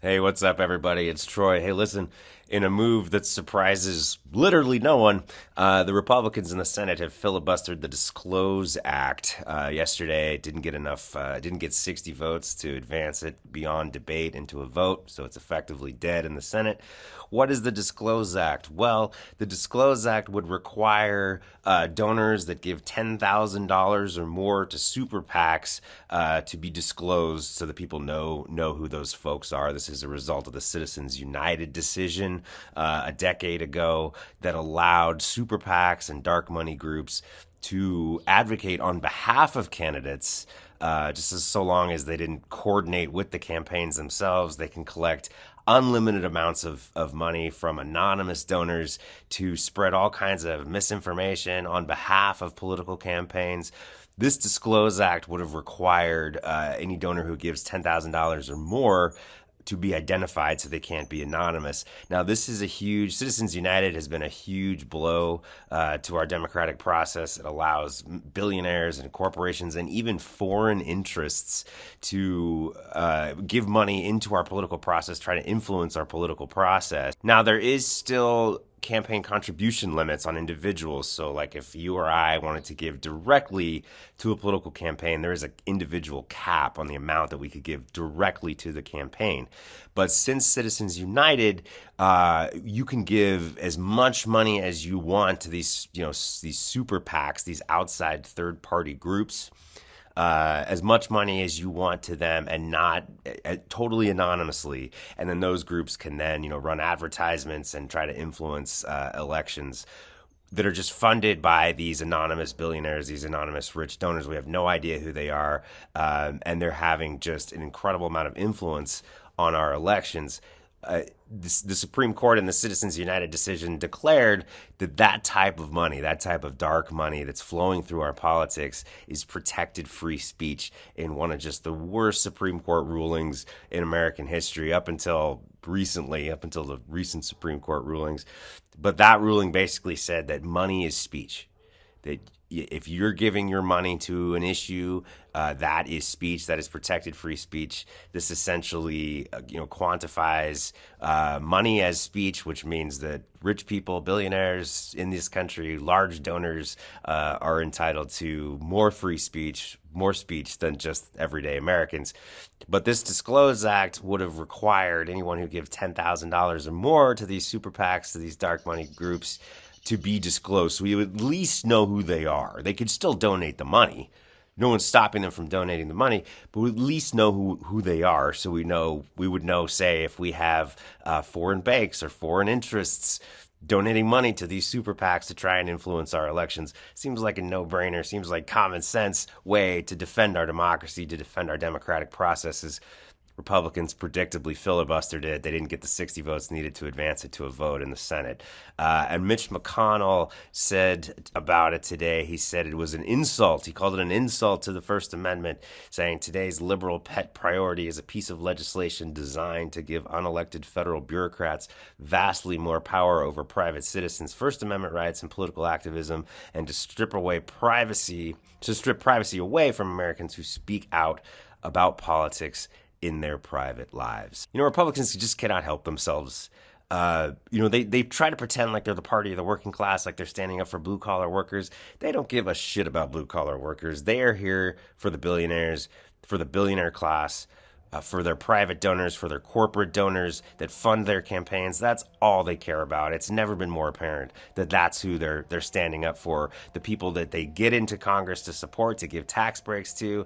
Hey, what's up, everybody? It's Troy. Hey, listen, in a move that surprises literally no one, the Republicans in the Senate have filibustered the Disclose Act. Yesterday, it didn't get 60 votes to advance it beyond debate into a vote, so it's effectively dead in the Senate. What is the Disclose Act? Well, the Disclose Act would require donors that give $10,000 or more to super PACs to be disclosed so that people know who those folks are. This is a result of the Citizens United decision a decade ago that allowed super PACs and dark money groups to advocate on behalf of candidates. Just as so long as they didn't coordinate with the campaigns themselves, they can collect unlimited amounts of money from anonymous donors to spread all kinds of misinformation on behalf of political campaigns. This Disclose Act would have required any donor who gives $10,000 or more to be identified so they can't be anonymous. Now, this is Citizens United has been a huge blow to our democratic process. It allows billionaires and corporations and even foreign interests to give money into our political process, try to influence our political process. Now, there is still campaign contribution limits on individuals. So like if you or I wanted to give directly to a political campaign, there is an individual cap on the amount that we could give directly to the campaign. But since Citizens United, you can give as much money as you want to these super PACs, these outside third party groups. As much money as you want to them and not totally anonymously. And then those groups can then, run advertisements and try to influence elections that are just funded by these anonymous billionaires, these anonymous rich donors. We have no idea who they are. And they're having just an incredible amount of influence on our elections. The Supreme Court in the Citizens United decision declared that type of money, that type of dark money that's flowing through our politics is protected free speech in one of just the worst Supreme Court rulings in American history up until the recent Supreme Court rulings. But that ruling basically said that money is speech, that if you're giving your money to an issue, that is speech, that is protected free speech. This essentially, quantifies money as speech, which means that rich people, billionaires in this country, large donors are entitled to more free speech, more speech than just everyday Americans. But this Disclose Act would have required anyone who gives $10,000 or more to these super PACs, to these dark money groups, to be disclosed, so we would at least know who they are. They could still donate the money. No one's stopping them from donating the money, but we at least know who they are, so we would know, say, if we have foreign banks or foreign interests donating money to these super PACs to try and influence our elections. Seems like a no-brainer, seems like common sense way to defend our democracy, to defend our democratic processes. Republicans predictably filibustered it. They didn't get the 60 votes needed to advance it to a vote in the Senate. And Mitch McConnell said about it today, he said it was an insult. He called it an insult to the First Amendment, saying today's liberal pet priority is a piece of legislation designed to give unelected federal bureaucrats vastly more power over private citizens' First Amendment rights and political activism, and to strip privacy away from Americans who speak out about politics in their private lives. Republicans just cannot help themselves. They try to pretend like they're the party of the working class, like they're standing up for blue-collar workers. They don't give a shit about blue-collar workers. They are here for the billionaires, for the billionaire class, for their private donors, for their corporate donors that fund their campaigns. That's all they care about. It's never been more apparent that that's who they're standing up for. The people that they get into Congress to support, to give tax breaks to.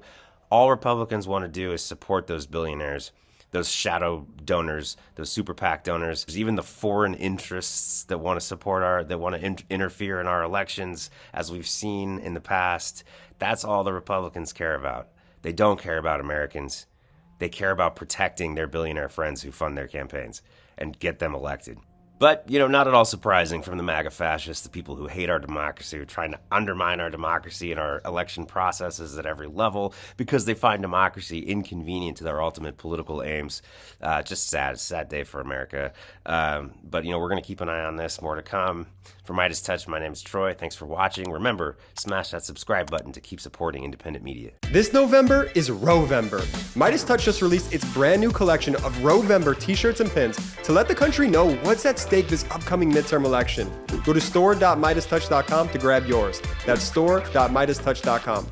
All Republicans want to do is support those billionaires, those shadow donors, those super PAC donors, even the foreign interests that want to interfere in our elections, as we've seen in the past. That's all the Republicans care about. They don't care about Americans. They care about protecting their billionaire friends who fund their campaigns and get them elected. But, not at all surprising from the MAGA fascists, the people who hate our democracy, who are trying to undermine our democracy and our election processes at every level because they find democracy inconvenient to their ultimate political aims. Just sad day for America. But, we're going to keep an eye on this. More to come. For MeidasTouch, my name is Troy. Thanks for watching. Remember, smash that subscribe button to keep supporting independent media. This November is Rowvember. MeidasTouch just released its brand new collection of Rowvember t-shirts and pins to let the country know what's at stake this upcoming midterm election. Go to store.MeidasTouch.com to grab yours. That's store.MeidasTouch.com.